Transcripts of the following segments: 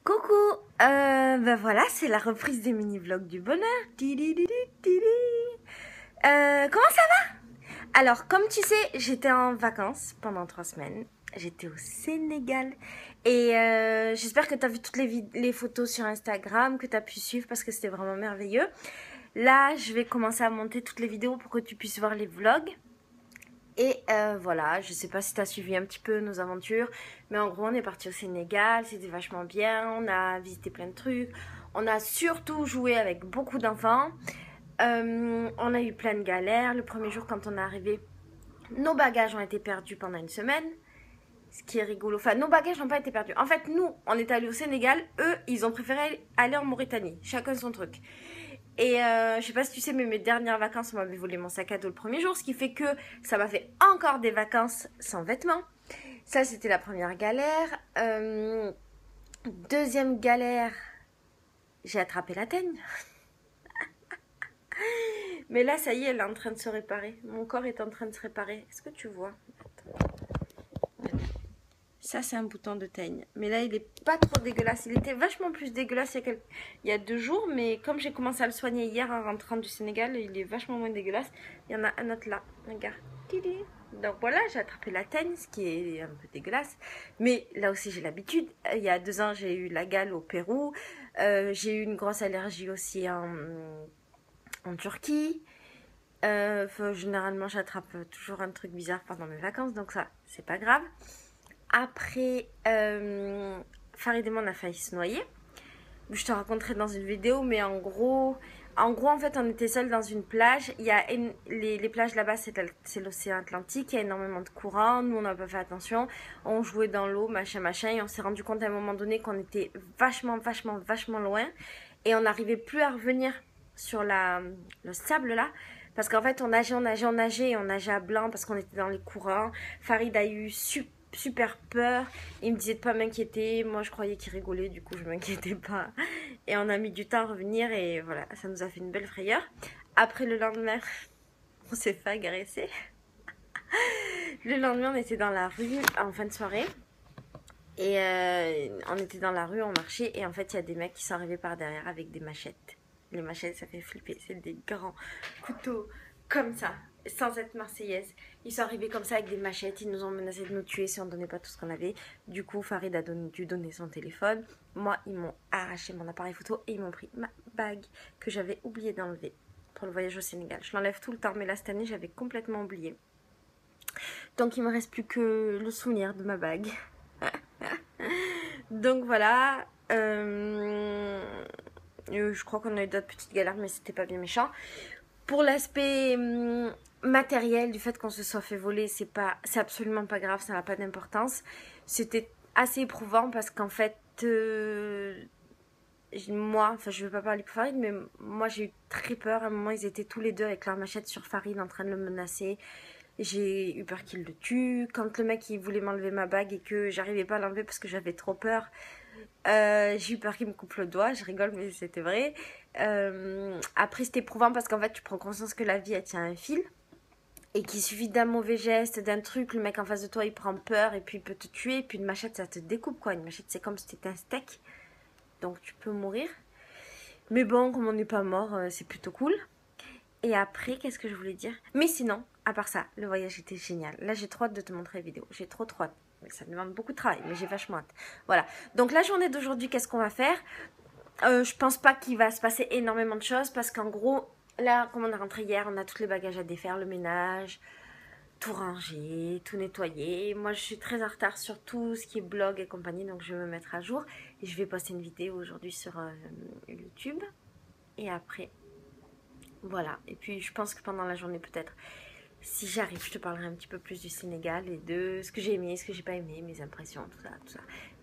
Coucou, ben voilà, c'est la reprise des mini-vlogs du bonheur. Comment ça va? Alors, comme tu sais, j'étais en vacances pendant 3 semaines. J'étais au Sénégal. Et j'espère que tu as vu toutes les photos sur Instagram, que tu as pu suivre parce que c'était vraiment merveilleux. Là, je vais commencer à monter toutes les vidéos pour que tu puisses voir les vlogs. Et voilà, je sais pas si tu as suivi un petit peu nos aventures, mais en gros on est parti au Sénégal, c'était vachement bien, on a visité plein de trucs, on a surtout joué avec beaucoup d'enfants, on a eu plein de galères. Le premier jour quand on est arrivé, nos bagages ont été perdus pendant une semaine, ce qui est rigolo, enfin nos bagages n'ont pas été perdus. En fait nous, on est allés au Sénégal, eux ils ont préféré aller en Mauritanie, chacun son truc. Et je sais pas si tu sais, mais mes dernières vacances, on m'avait volé mon sac à dos le premier jour, ce qui fait que ça m'a fait encore des vacances sans vêtements. Ça, c'était la première galère. Deuxième galère, j'ai attrapé la teigne. Mais là, ça y est, elle est en train de se réparer. Mon corps est en train de se réparer. Est-ce que tu vois? Ça, c'est un bouton de teigne. Mais là, il est pas trop dégueulasse. Il était vachement plus dégueulasse il y a 2 jours. Mais comme j'ai commencé à le soigner hier en rentrant du Sénégal, il est vachement moins dégueulasse. Il y en a un autre là. Regarde. Donc voilà, j'ai attrapé la teigne, ce qui est un peu dégueulasse. Mais là aussi, j'ai l'habitude. Il y a 2 ans, j'ai eu la gale au Pérou. J'ai eu une grosse allergie aussi en Turquie. Généralement, j'attrape toujours un truc bizarre pendant mes vacances. Donc ça, c'est pas grave. Après, Farid et moi, on a failli se noyer. Je te raconterai dans une vidéo, mais en gros, en fait, on était seuls dans une plage. Il y a les plages là-bas, c'est l'océan Atlantique. Il y a énormément de courants. Nous, on n'a pas fait attention. On jouait dans l'eau, machin. Et on s'est rendu compte à un moment donné qu'on était vachement loin. Et on n'arrivait plus à revenir sur le sable là. Parce qu'en fait, on nageait et on nageait à blanc parce qu'on était dans les courants. Farid a eu super peur. Il me disait de pas m'inquiéter. Moi, je croyais qu'il rigolait, du coup, je m'inquiétais pas. Et on a mis du temps à revenir et voilà, ça nous a fait une belle frayeur. Après, le lendemain, on s'est fait agresser. Le lendemain, on était dans la rue en fin de soirée. Et on était dans la rue, on marchait. Et en fait, il y a des mecs qui sont arrivés par derrière avec des machettes. Les machettes, ça fait flipper. C'est des grands couteaux comme ça, sans être marseillaise. Ils sont arrivés comme ça avec des machettes. Ils nous ont menacé de nous tuer si on ne donnait pas tout ce qu'on avait. Du coup, Farid a dû donner son téléphone. Moi, ils m'ont arraché mon appareil photo et ils m'ont pris ma bague que j'avais oublié d'enlever pour le voyage au Sénégal. Je l'enlève tout le temps, mais là, cette année, j'avais complètement oublié. Donc, il me reste plus que le souvenir de ma bague. Donc, voilà. Je crois qu'on a eu d'autres petites galères, mais c'était pas bien méchant. Pour l'aspect matériel du fait qu'on se soit fait voler, c'est absolument pas grave, ça n'a pas d'importance. C'était assez éprouvant parce qu'en fait, moi, enfin je vais pas parler pour Farid, mais moi j'ai eu très peur. À un moment, ils étaient tous les deux avec leur machette sur Farid en train de le menacer. J'ai eu peur qu'il le tue. Quand le mec il voulait m'enlever ma bague et que j'arrivais pas à l'enlever parce que j'avais trop peur, j'ai eu peur qu'il me coupe le doigt. Je rigole, mais c'était vrai. Après, c'était éprouvant parce qu'en fait, tu prends conscience que la vie, elle tient un fil. Et qu'il suffit d'un mauvais geste, d'un truc, le mec en face de toi, il prend peur et puis il peut te tuer. Et puis une machette, ça te découpe, quoi. Une machette, c'est comme si c'était un steak. Donc, tu peux mourir. Mais bon, comme on n'est pas mort, c'est plutôt cool. Et après, qu'est-ce que je voulais dire? Mais sinon, à part ça, le voyage était génial. Là, j'ai trop hâte de te montrer la vidéo. J'ai trop hâte. Ça demande beaucoup de travail, mais j'ai vachement hâte. Voilà. Donc, la journée d'aujourd'hui, qu'est-ce qu'on va faire? Je pense pas qu'il va se passer énormément de choses parce qu'en gros, là, comme on est rentré hier, on a tous les bagages à défaire, le ménage, tout ranger, tout nettoyer. Moi, je suis très en retard sur tout ce qui est blog et compagnie, donc je vais me mettre à jour. Et je vais poster une vidéo aujourd'hui sur YouTube. Et après, voilà. Et puis, je pense que pendant la journée, peut-être, si j'arrive, je te parlerai un petit peu plus du Sénégal et de ce que j'ai aimé, ce que j'ai pas aimé, mes impressions, tout ça.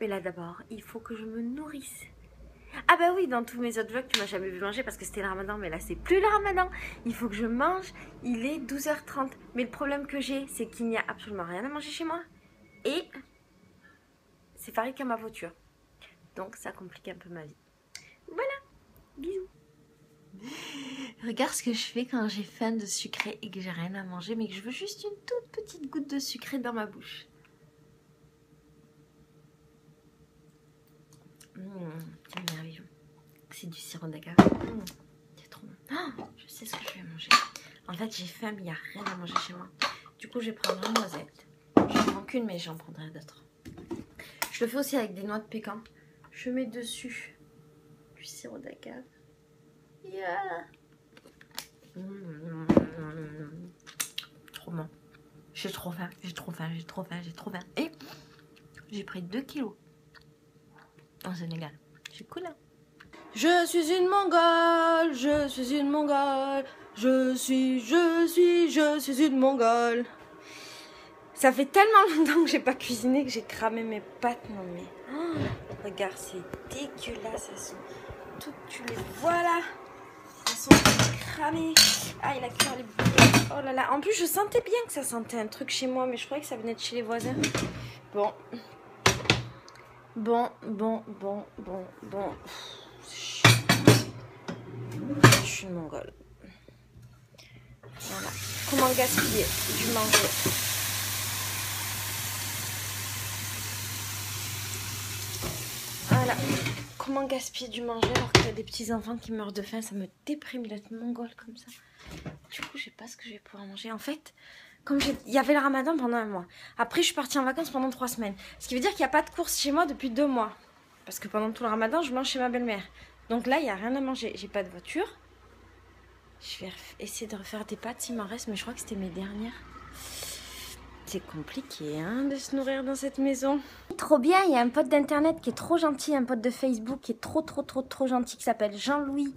Mais là, d'abord, il faut que je me nourrisse. Ah bah oui, dans tous mes autres vlogs, tu m'as jamais vu manger parce que c'était le ramadan, mais là c'est plus le ramadan. Il faut que je mange, il est 12h30. Mais le problème que j'ai, c'est qu'il n'y a absolument rien à manger chez moi. Et c'est Farid qui a ma voiture. Donc ça complique un peu ma vie. Voilà, bisous. Regarde ce que je fais quand j'ai faim de sucré et que j'ai rien à manger, mais que je veux juste une toute petite goutte de sucré dans ma bouche. c'est du sirop d'agave. C'est trop bon. Oh, je sais ce que je vais manger. En fait, j'ai faim, mais il n'y a rien à manger chez moi. Du coup, je vais prendre une noisette. J'en prends qu'une, mais j'en prendrai d'autres. Je le fais aussi avec des noix de pécan. Je mets dessus du sirop d'agave. Yeah. Trop bon. J'ai trop faim, j'ai trop faim, j'ai trop faim, j'ai trop faim. Et j'ai pris 2 kilos en Sénégal. C'est cool, hein? Je suis une Mongole, je suis une Mongole, je suis une Mongole. Ça fait tellement longtemps que j'ai pas cuisiné que j'ai cramé mes pâtes. Non mais, oh, regarde, c'est dégueulasse. Elles sont toutes, tu les vois là. Elles sont cramées. Ah, il a cuit les boulettes. Oh là là. En plus, je sentais bien que ça sentait un truc chez moi, mais je croyais que ça venait de chez les voisins. Bon. Je suis une Mongole. Voilà. Comment gaspiller du manger? Voilà. Comment gaspiller du manger alors qu'il y a des petits enfants qui meurent de faim? Ça me déprime d'être Mongole comme ça. Du coup, je sais pas ce que je vais pouvoir manger. En fait, comme il y avait le ramadan pendant 1 mois. Après, je suis partie en vacances pendant 3 semaines. Ce qui veut dire qu'il n'y a pas de course chez moi depuis 2 mois. Parce que pendant tout le ramadan, je mange chez ma belle-mère. Donc là, il n'y a rien à manger. J'ai pas de voiture. Je vais essayer de refaire des pâtes s'il m'en reste. Mais je crois que c'était mes dernières. C'est compliqué hein, de se nourrir dans cette maison. Trop bien, il y a un pote d'internet qui est trop gentil. Un pote de Facebook qui est trop gentil. Qui s'appelle Jean-Louis.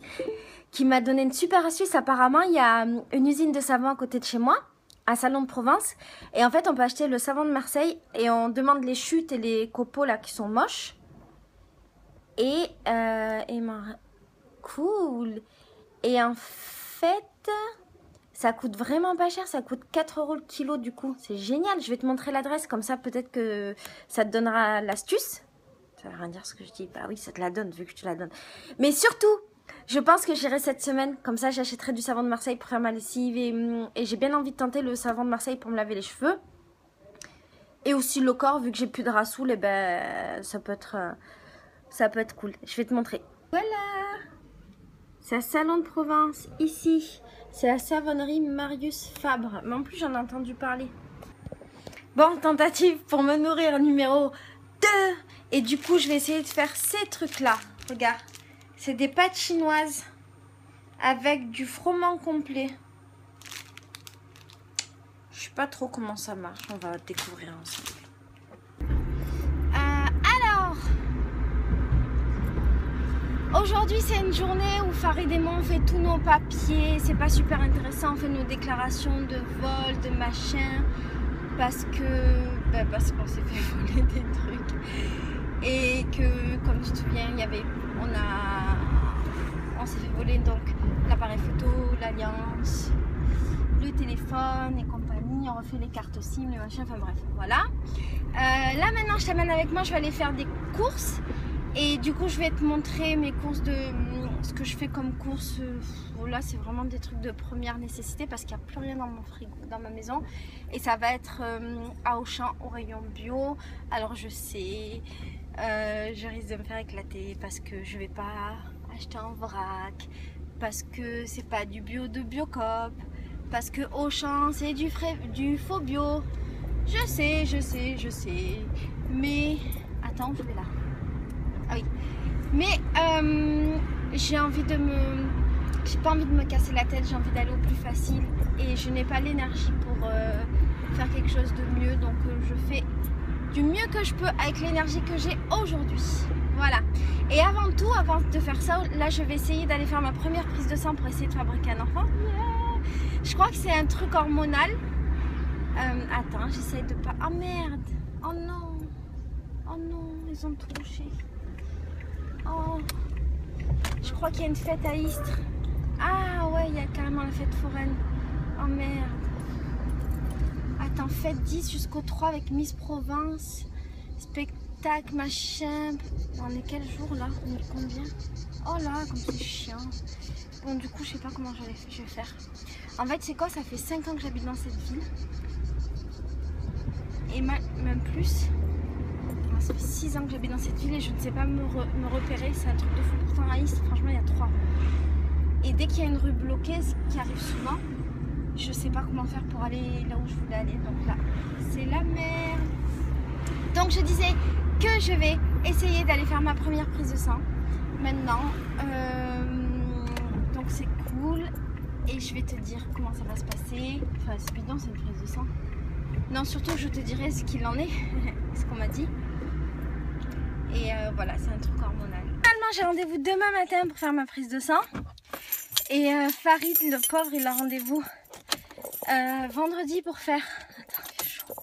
Qui m'a donné une super astuce. Apparemment, il y a une usine de savon à côté de chez moi. À Salon de Provence. Et en fait, on peut acheter le savon de Marseille. Et on demande les chutes et les copeaux là qui sont moches. Et cool. Et en fait, ça coûte vraiment pas cher. Ça coûte 4 € le kilo du coup. C'est génial. Je vais te montrer l'adresse. Comme ça, peut-être que ça te donnera l'astuce. Ça veut rien dire ce que je dis. Bah oui, ça te la donne vu que tu la donnes. Mais surtout, je pense que j'irai cette semaine. Comme ça, j'achèterai du savon de Marseille pour faire ma lessive. Et j'ai bien envie de tenter le savon de Marseille pour me laver les cheveux. Et aussi le corps, vu que j'ai plus de rassoul. Et ben, ça peut être cool. Je vais te montrer. Voilà. C'est à Salon de Provence, ici. C'est la savonnerie Marius Fabre. Mais en plus, j'en ai entendu parler. Bon, tentative pour me nourrir numéro 2. Et du coup, je vais essayer de faire ces trucs-là. Regarde. C'est des pâtes chinoises avec du froment complet. Je sais pas trop comment ça marche. On va découvrir ensemble. Aujourd'hui, c'est une journée où Farid et moi on fait tous nos papiers. C'est pas super intéressant. On fait nos déclarations de vol, de machin. Parce qu'on s'est fait voler des trucs. Et que, comme tu te souviens, on s'est fait voler donc l'appareil photo, l'alliance, le téléphone et compagnie. On refait les cartes SIM, les machins, enfin bref, voilà. Là maintenant, je t'amène avec moi, je vais aller faire des courses. Et du coup, je vais te montrer mes courses ce que je fais comme courses. Là, c'est vraiment des trucs de première nécessité parce qu'il n'y a plus rien dans mon frigo, dans ma maison. Et ça va être à Auchan, au rayon bio. Alors, je sais, je risque de me faire éclater parce que je vais pas acheter en vrac, parce que c'est pas du bio de Biocoop, parce que Auchan, c'est du faux bio. Je sais. Mais, attends, je vais là. Ah oui, mais j'ai pas envie de me casser la tête, j'ai envie d'aller au plus facile et je n'ai pas l'énergie pour faire quelque chose de mieux, donc je fais du mieux que je peux avec l'énergie que j'ai aujourd'hui. Voilà. Et avant de faire ça, là je vais essayer d'aller faire ma première prise de sang pour essayer de fabriquer un enfant. Je crois que c'est un truc hormonal. Attends, j'essaye de pas... Oh merde. Oh non, ils ont touché. Oh, je crois qu'il y a une fête à Istres. Ah ouais, il y a carrément la fête foraine. Oh merde. Attends, fête 10 jusqu'au 3 avec Miss Provence. Spectacle, machin. On est quel jour là? On est combien? Oh là, comme c'est chiant. Bon, du coup, je sais pas comment je vais faire. En fait, c'est quoi? Ça fait 5 ans que j'habite dans cette ville. Et même plus. ça fait 6 ans que j'habite dans cette ville et je ne sais pas me repérer. C'est un truc de fou. Pourtant, à Nice, franchement, il y a 3 rues. Et dès qu'il y a une rue bloquée, ce qui arrive souvent, je sais pas comment faire pour aller là où je voulais aller. Donc là, c'est la merde. Donc je disais que je vais essayer d'aller faire ma première prise de sang maintenant. Donc c'est cool. Et je vais te dire comment ça va se passer. Enfin, c'est bidon, c'est une prise de sang. Non, surtout je te dirai ce qu'il en est, ce qu'on m'a dit. Et voilà, c'est un truc hormonal. Finalement, j'ai rendez-vous demain matin pour faire ma prise de sang. Et Farid, le pauvre, il a rendez-vous vendredi pour faire... Attends, il fait chaud.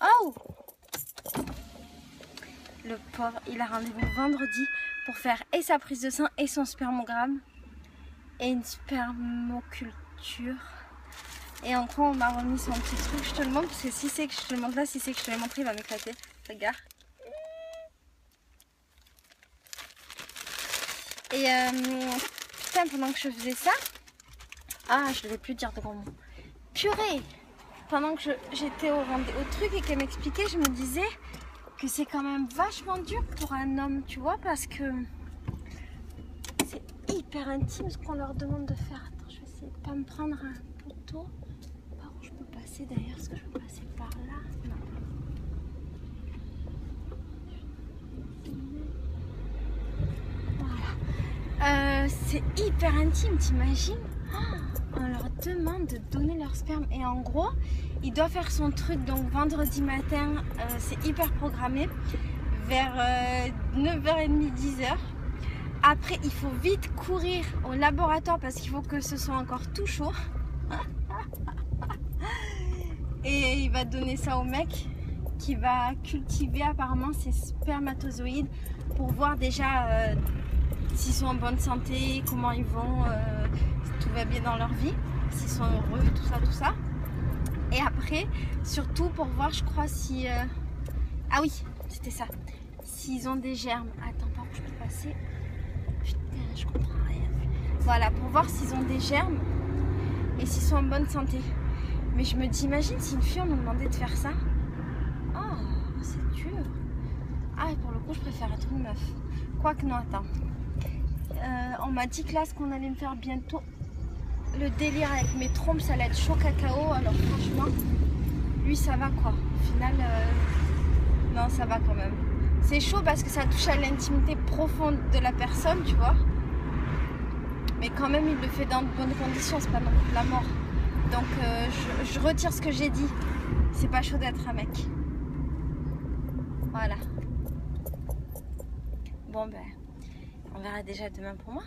Oh! Le pauvre, il a rendez-vous vendredi pour faire et sa prise de sang et son spermogramme. Et une spermoculture. Et en gros, on m'a remis son petit truc. Je te le montre parce que si c'est que je te le montre là, si c'est que je te l'ai montré, il va m'éclater. Regarde. Et putain, pendant que je faisais ça, ah, je devais plus dire de grands mots. Purée! Pendant que j'étais au truc et qu'elle m'expliquait, je me disais que c'est quand même vachement dur pour un homme, tu vois, parce que c'est hyper intime ce qu'on leur demande de faire. Attends, je vais essayer de pas me prendre un poteau. Par où je peux passer d'ailleurs? Est-ce que je peux passer par là? Non. Voilà. C'est hyper intime, t'imagines? On leur demande de donner leur sperme. Et en gros, il doit faire son truc donc vendredi matin. C'est hyper programmé. Vers 9h30, 10h. Après, il faut vite courir au laboratoire parce qu'il faut que ce soit encore tout chaud. Et il va donner ça au mec qui va cultiver apparemment ses spermatozoïdes pour voir déjà s'ils sont en bonne santé, comment ils vont, si tout va bien dans leur vie, s'ils sont heureux, tout ça. Et après, surtout pour voir, je crois, si... Ah oui, c'était ça. S'ils ont des germes. Attends, par où je peux passer? Putain, je comprends rien. Voilà, pour voir s'ils ont des germes et s'ils sont en bonne santé. Mais je me dis, imagine si une fille on nous demandait de faire ça. Oh, c'est dur. Ah, et pour le coup, je préfère être une meuf. Quoique non, attends. On m'a dit que là, ce qu'on allait me faire bientôt, le délire avec mes trompes, ça allait être chaud cacao. Alors franchement, lui, ça va quoi. Au final, non, ça va quand même. C'est chaud parce que ça touche à l'intimité profonde de la personne, tu vois. Mais quand même, il le fait dans de bonnes conditions, c'est pas non plus la mort. Donc, je retire ce que j'ai dit. C'est pas chaud d'être un mec. Voilà. Bon, ben, on verra déjà demain pour moi.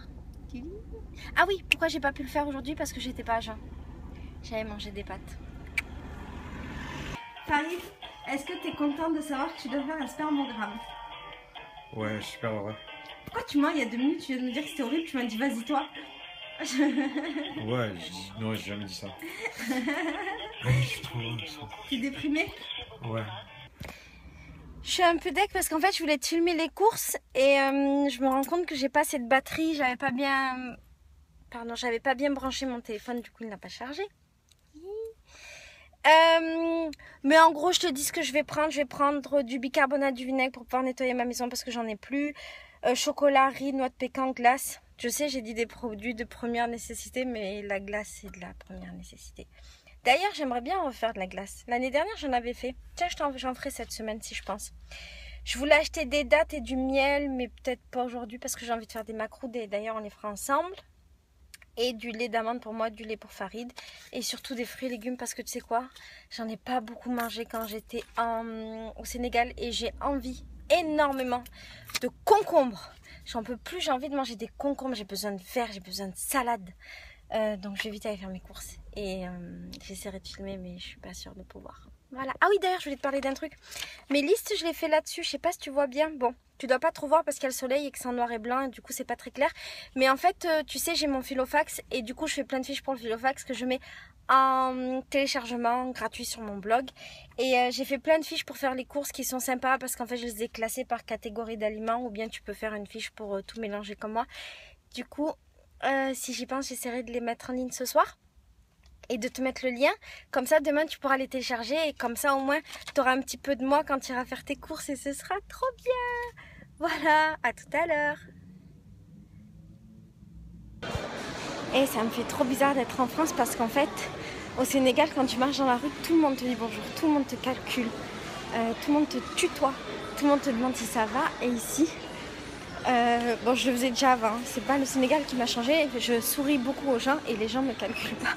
Ah oui, pourquoi j'ai pas pu le faire aujourd'hui? Parce que j'étais pas à jeun. J'avais mangé des pâtes. Farid, est-ce que tu es contente de savoir que tu dois faire un spermogramme? Ouais, super heureux. Pourquoi tu mens? Il y a 2 minutes, tu viens de me dire que c'était horrible, tu m'as dit vas-y toi. Ouais, non, j'ai jamais dit ça. Ouais, je suis trop heureux. T'es déprimée? Ouais. Je suis un peu deck parce qu'en fait je voulais te filmer les courses et je me rends compte que j'ai pas assez de batterie, j'avais pas bien branché mon téléphone, du coup il n'a pas chargé. Mais en gros je te dis ce que je vais prendre du bicarbonate, du vinaigre pour pouvoir nettoyer ma maison parce que j'en ai plus, chocolat, riz, noix de pécan, glace. Je sais, j'ai dit des produits de première nécessité, mais la glace c'est de la première nécessité. D'ailleurs, j'aimerais bien refaire de la glace. L'année dernière, j'en avais fait. Tiens, j'en ferai cette semaine si je pense. Je voulais acheter des dattes et du miel, mais peut-être pas aujourd'hui parce que j'ai envie de faire des macroudes et d'ailleurs, on les fera ensemble. Et du lait d'amande pour moi, du lait pour Farid. Et surtout des fruits et légumes parce que tu sais quoi? J'en ai pas beaucoup mangé quand j'étais au Sénégal et j'ai envie énormément de concombres. J'en peux plus, j'ai envie de manger des concombres. J'ai besoin de verre, j'ai besoin de salade. Donc je vais vite aller faire mes courses et j'essaierai de filmer mais je suis pas sûre de pouvoir. Voilà. Ah oui d'ailleurs je voulais te parler d'un truc. Mes listes je les fais là-dessus, je sais pas si tu vois bien. Bon, tu dois pas trop voir parce qu'il y a le soleil et que c'est en noir et blanc et du coup c'est pas très clair. Mais en fait tu sais j'ai mon Filofax et du coup je fais plein de fiches pour le Filofax que je mets en téléchargement gratuit sur mon blog. Et j'ai fait plein de fiches pour faire les courses qui sont sympas parce qu'en fait je les ai classées par catégorie d'aliments ou bien tu peux faire une fiche pour tout mélanger comme moi. Du coup... si j'y pense, j'essaierai de les mettre en ligne ce soir. et de te mettre le lien. Comme ça, demain, tu pourras les télécharger et comme ça, au moins, tu auras un petit peu de moi quand tu iras faire tes courses et ce sera trop bien. Voilà, à tout à l'heure. Et ça me fait trop bizarre d'être en France parce qu'en fait, au Sénégal, quand tu marches dans la rue, tout le monde te dit bonjour, tout le monde te calcule, tout le monde te tutoie, tout le monde te demande si ça va. Et ici, bon, je le faisais déjà avant, c'est pas le Sénégal qui m'a changé, je souris beaucoup aux gens et les gens me calculent pas.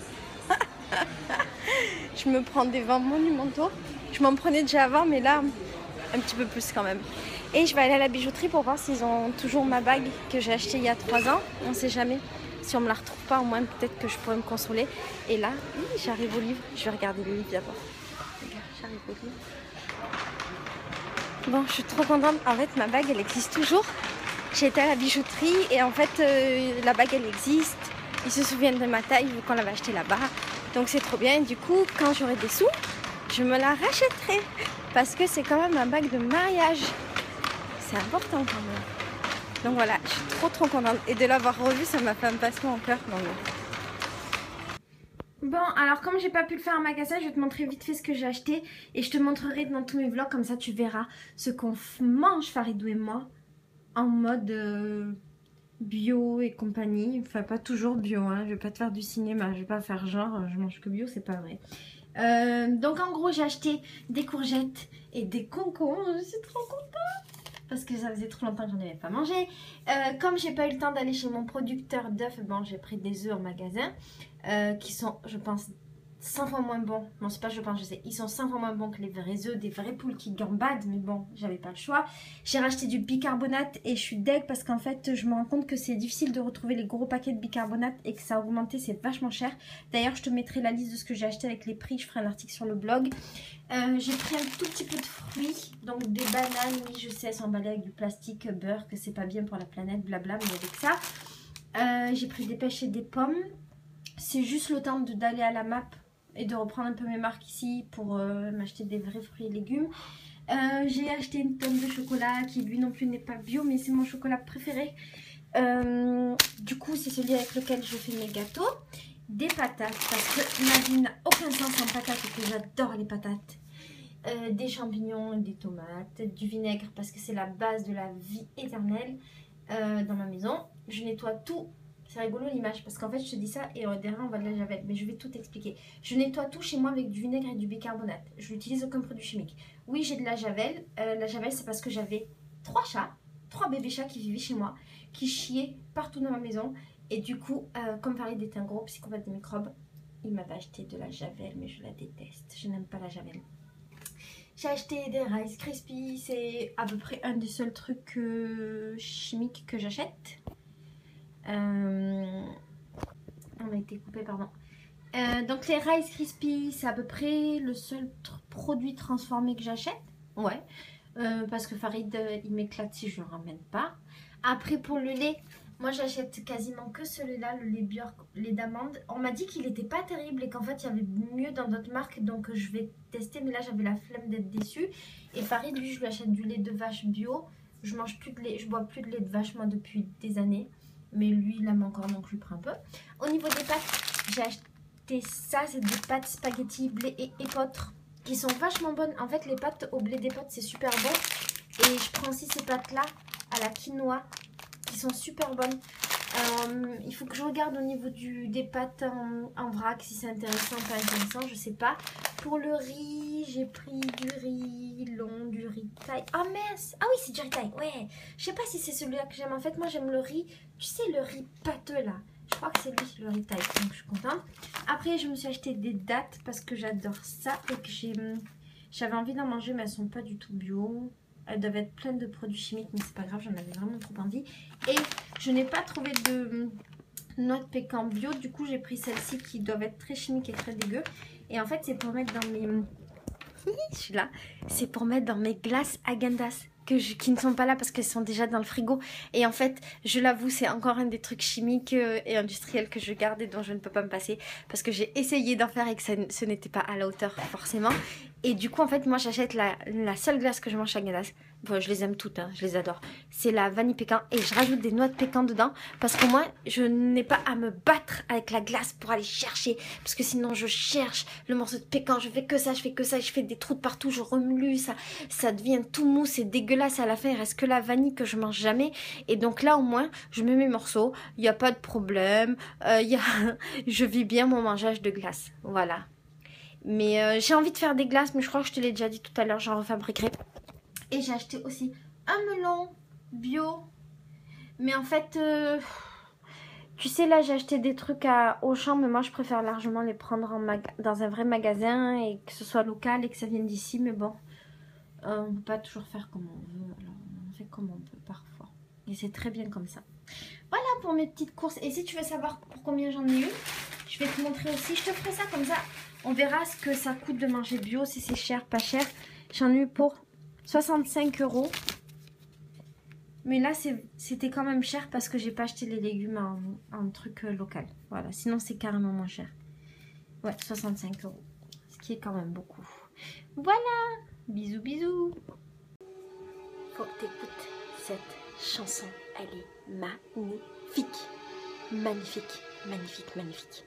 Je me prends des vents monumentaux. Je m'en prenais déjà avant, mais là, un petit peu plus quand même. Et je vais aller à la bijouterie pour voir s'ils ont toujours ma bague que j'ai achetée il y a 3 ans. On sait jamais. Si on me la retrouve pas, au moins peut-être que je pourrais me consoler. Et là, oui, j'arrive au livre. Je vais regarder le livre d'abord. Regarde, j'arrive au livre. Bon, je suis trop contente. En fait, ma bague, elle existe toujours. J'ai été à la bijouterie et en fait, la bague, elle existe. Ils se souviennent de ma taille vu qu'on l'avait achetée là-bas. Donc c'est trop bien. Et du coup, quand j'aurai des sous, je me la rachèterai. Parce que c'est quand même un bague de mariage. C'est important quand même. Donc voilà, je suis trop contente. Et de l'avoir revue, ça m'a fait un passement au cœur. Donc... Bon, alors comme j'ai pas pu le faire en magasin, je vais te montrer vite fait ce que j'ai acheté. Et je te montrerai dans tous mes vlogs, comme ça tu verras ce qu'on mange, Faridou et moi, en mode bio et compagnie. Enfin, pas toujours bio, hein. Je vais pas te faire du cinéma, je vais pas faire genre, je mange que bio, c'est pas vrai. Donc en gros, j'ai acheté des courgettes et des concombres. Je suis trop contente parce que ça faisait trop longtemps que j'en avais pas mangé. Comme j'ai pas eu le temps d'aller chez mon producteur d'œufs, bon, j'ai pris des œufs en magasin qui sont, je pense, 100 fois moins bons. Non, c'est pas je pense, je sais. Ils sont 100 fois moins bons que les vrais œufs, des vraies poules qui gambadent. Mais bon, j'avais pas le choix. J'ai racheté du bicarbonate et je suis deg parce qu'en fait, je me rends compte que c'est difficile de retrouver les gros paquets de bicarbonate et que ça a augmenté, c'est vachement cher. D'ailleurs, je te mettrai la liste de ce que j'ai acheté avec les prix. Je ferai un article sur le blog. J'ai pris un tout petit peu de fruits. Donc des bananes, oui, je sais, s'emballer avec du plastique, beurre, que c'est pas bien pour la planète, blabla, mais avec ça. J'ai pris des pêches et des pommes. C'est juste le temps d'aller à la map et de reprendre un peu mes marques ici pour m'acheter des vrais fruits et légumes. J'ai acheté une tonne de chocolat qui lui non plus n'est pas bio, mais c'est mon chocolat préféré. Du coup, c'est celui avec lequel je fais mes gâteaux. Des patates, parce que ma vie n'a aucun sens sans patates et que j'adore les patates. Des champignons, des tomates, du vinaigre parce que c'est la base de la vie éternelle dans ma maison. Je nettoie tout. C'est rigolo l'image parce qu'en fait je te dis ça et derrière on va de la javel, mais je vais tout expliquer. Je nettoie tout chez moi avec du vinaigre et du bicarbonate. Je n'utilise aucun produit chimique. Oui, j'ai de la javel. La javel, c'est parce que j'avais 3 chats, 3 bébés chats qui vivaient chez moi, qui chiaient partout dans ma maison. Et du coup, comme Farid était un gros psychopathe des microbes, il m'avait acheté de la javel, mais je la déteste. Je n'aime pas la javel. J'ai acheté des Rice Krispies, c'est à peu près un des seuls trucs chimiques que j'achète. On a été coupé, pardon. Donc les Rice Krispies, c'est à peu près le seul produit transformé que j'achète. Ouais, parce que Farid, il m'éclate si je ne le ramène pas. Après pour le lait, moi j'achète quasiment que celui-là, le lait Björk, lait d'amande. On m'a dit qu'il n'était pas terrible et qu'en fait il y avait mieux dans d'autres marques, donc je vais tester, mais là j'avais la flemme d'être déçue. Et Farid, lui, je lui achète du lait de vache bio. Je mange plus de lait, je bois plus de lait de vache moi depuis des années. Mais lui, il aime encore, donc je lui prends un peu. Au niveau des pâtes, j'ai acheté ça. C'est des pâtes spaghetti, blé et épeautre qui sont vachement bonnes. En fait, les pâtes au blé d'épeautre, c'est super bon. Et je prends aussi ces pâtes-là à la quinoa qui sont super bonnes. Il faut que je regarde au niveau des pâtes en vrac si c'est intéressant ou pas intéressant, je sais pas. Pour le riz, j'ai pris du riz long, du riz thaï. Ah mince! Ah oui, c'est du riz thaï, ouais. Je sais pas si c'est celui-là que j'aime. En fait, moi j'aime le riz, tu sais, le riz pâteux là. Je crois que c'est lui, le riz thaï, donc je suis contente. Après, je me suis acheté des dattes parce que j'adore ça et que j'avais envie d'en manger, mais elles sont pas du tout bio. Elles doivent être pleines de produits chimiques, mais c'est pas grave, j'en avais vraiment trop envie. Et je n'ai pas trouvé de noix de pécan bio, du coup j'ai pris celles-ci qui doivent être très chimiques et très dégueu. Et en fait c'est pour mettre dans mes... je suis là. C'est pour mettre dans mes glaces Häagen-Dazs qui ne sont pas là parce qu'elles sont déjà dans le frigo. Et en fait, je l'avoue, c'est encore un des trucs chimiques et industriels que je garde et dont je ne peux pas me passer parce que j'ai essayé d'en faire et que ce n'était pas à la hauteur forcément. Et du coup, en fait, moi, j'achète la seule glace que je mange chaque glace. Bon, je les aime toutes, hein, je les adore. C'est la vanille pécan et je rajoute des noix de pécan dedans parce qu'au moins, je n'ai pas à me battre avec la glace pour aller chercher. Parce que sinon, je cherche le morceau de pécan, je fais que ça, je fais des trous de partout, je remue, ça devient tout mou, c'est dégueulasse. À la fin, il reste que la vanille que je mange jamais. Et donc là, au moins, je mets mes morceaux, il n'y a pas de problème, je vis bien mon mangeage de glace. Voilà. Mais j'ai envie de faire des glaces, mais je crois que je te l'ai déjà dit tout à l'heure, j'en refabriquerai. Et j'ai acheté aussi un melon bio. Mais en fait, tu sais, là, j'ai acheté des trucs à Auchan, mais moi, je préfère largement les prendre dans un vrai magasin et que ce soit local et que ça vienne d'ici. Mais bon, on ne peut pas toujours faire comme on veut. Alors, on fait comme on peut parfois. Et c'est très bien comme ça. Voilà pour mes petites courses. Et si tu veux savoir pour combien j'en ai eu, je vais te montrer aussi. Je te ferai ça comme ça. On verra ce que ça coûte de manger bio, si c'est cher, pas cher. J'en ai eu pour 65 €. Mais là, c'était quand même cher parce que j'ai pas acheté les légumes en truc local. Voilà, sinon c'est carrément moins cher. Ouais, 65 €. Ce qui est quand même beaucoup. Voilà, bisous, bisous. Faut que t'écoutes cette chanson. Elle est magnifique. Magnifique, magnifique, magnifique.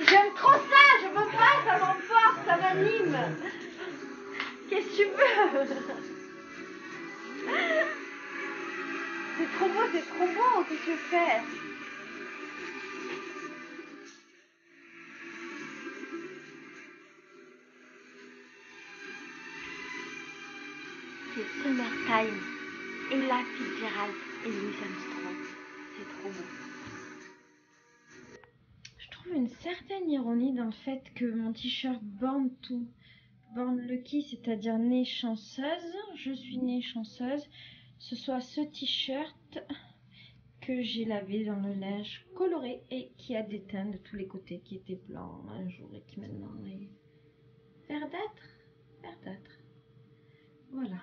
J'aime trop ça, je veux pas, ça m'emporte, ça m'anime. Qu'est-ce que tu veux? C'est trop beau, qu'est-ce que tu fais? C'est Summertime, Ella Fitzgerald et Louis Armstrong. C'est trop beau. Je trouve une certaine ironie dans le fait que mon t-shirt Born Lucky, c'est-à-dire née chanceuse, je suis née chanceuse, ce soit ce t-shirt que j'ai lavé dans le linge coloré et qui a des teintes de tous les côtés, qui était blanc un jour et qui maintenant est verdâtre. Voilà.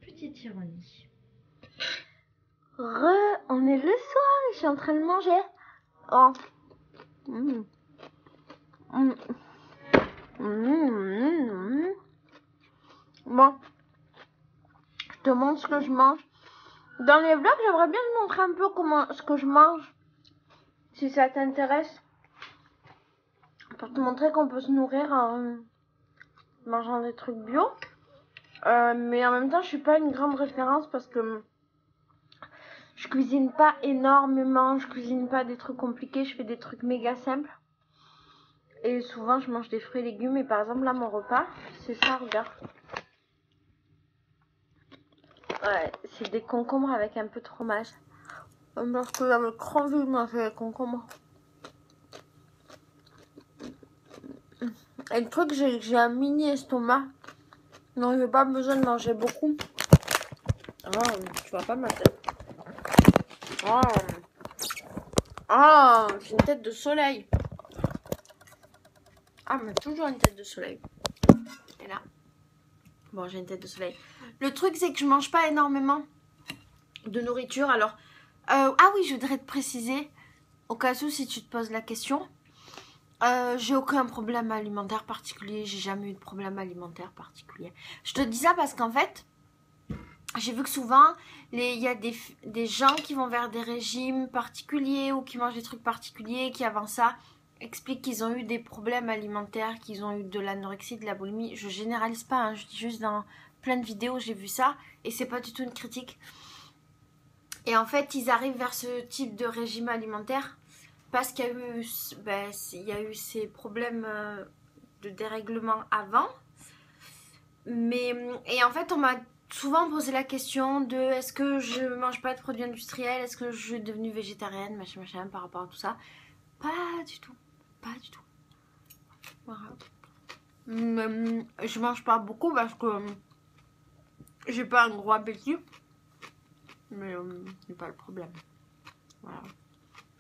Petite ironie. On est le soir et je suis en train de manger. Oh. Bon, je te montre ce que je mange. Dans les vlogs, j'aimerais bien te montrer un peu ce que je mange, si ça t'intéresse, pour te montrer qu'on peut se nourrir en mangeant des trucs bio. Mais en même temps, je suis pas une grande référence parce que je cuisine pas énormément, je cuisine pas des trucs compliqués, je fais des trucs méga simples. Et souvent, je mange des fruits et légumes. Et par exemple, là, mon repas, c'est ça, regarde. Ouais, c'est des concombres avec un peu de fromage. Parce que j'avais trop envie de manger les concombres. Et le truc, j'ai un mini estomac. Donc, j'ai pas besoin de manger beaucoup. Oh, tu vois pas ma tête. Oh, j'ai une tête de soleil. Ah, mais toujours une tête de soleil. Et là. Bon, j'ai une tête de soleil. Le truc, c'est que je mange pas énormément de nourriture. Alors, ah oui, je voudrais te préciser, au cas où si tu te poses la question, j'ai aucun problème alimentaire particulier. J'ai jamais eu de problème alimentaire particulier. Je te dis ça parce qu'en fait, j'ai vu que souvent, il y a des gens qui vont vers des régimes particuliers ou qui mangent des trucs particuliers, qui avant ça expliquent qu'ils ont eu des problèmes alimentaires, qu'ils ont eu de l'anorexie, de la boulimie. Je généralise pas, hein, je dis juste dans plein de vidéos, j'ai vu ça et c'est pas du tout une critique. Et en fait, ils arrivent vers ce type de régime alimentaire parce qu'il y a eu ces problèmes de dérèglement avant. Et en fait, on m'a souvent posé la question de est-ce que je mange pas de produits industriels, est-ce que je suis devenue végétarienne, machin, par rapport à tout ça. Pas du tout. Pas du tout. Voilà. Je mange pas beaucoup parce que j'ai pas un gros appétit. Mais c'est pas le problème. Voilà.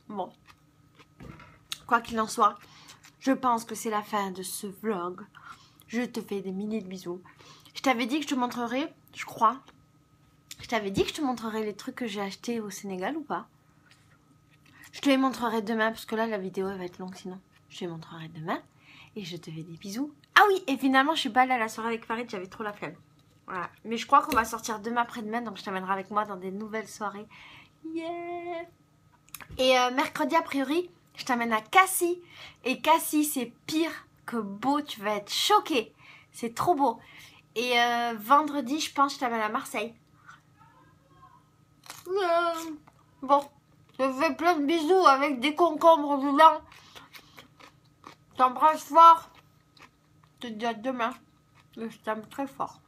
Bon. Quoi qu'il en soit, je pense que c'est la fin de ce vlog. Je te fais des milliers de bisous. Je t'avais dit que je te montrerais, je crois. Je t'avais dit que je te montrerais les trucs que j'ai achetés au Sénégal ou pas? Je te les montrerai demain parce que là la vidéo elle va être longue sinon. Je te les montrerai demain et je te fais des bisous. Ah oui, et finalement je suis pas allée à la soirée avec Farid, j'avais trop la flemme. Voilà. Mais je crois qu'on va sortir demain après-demain, donc je t'amènerai avec moi dans des nouvelles soirées. Yeah. Et mercredi a priori, je t'amène à Cassis. Et Cassis c'est pire que beau, tu vas être choqué. C'est trop beau. Et vendredi je pense que je t'amène à Marseille. Bon. Je fais plein de bisous avec des concombres dedans. T'embrasse fort. Je te dis à demain. Je t'aime très fort.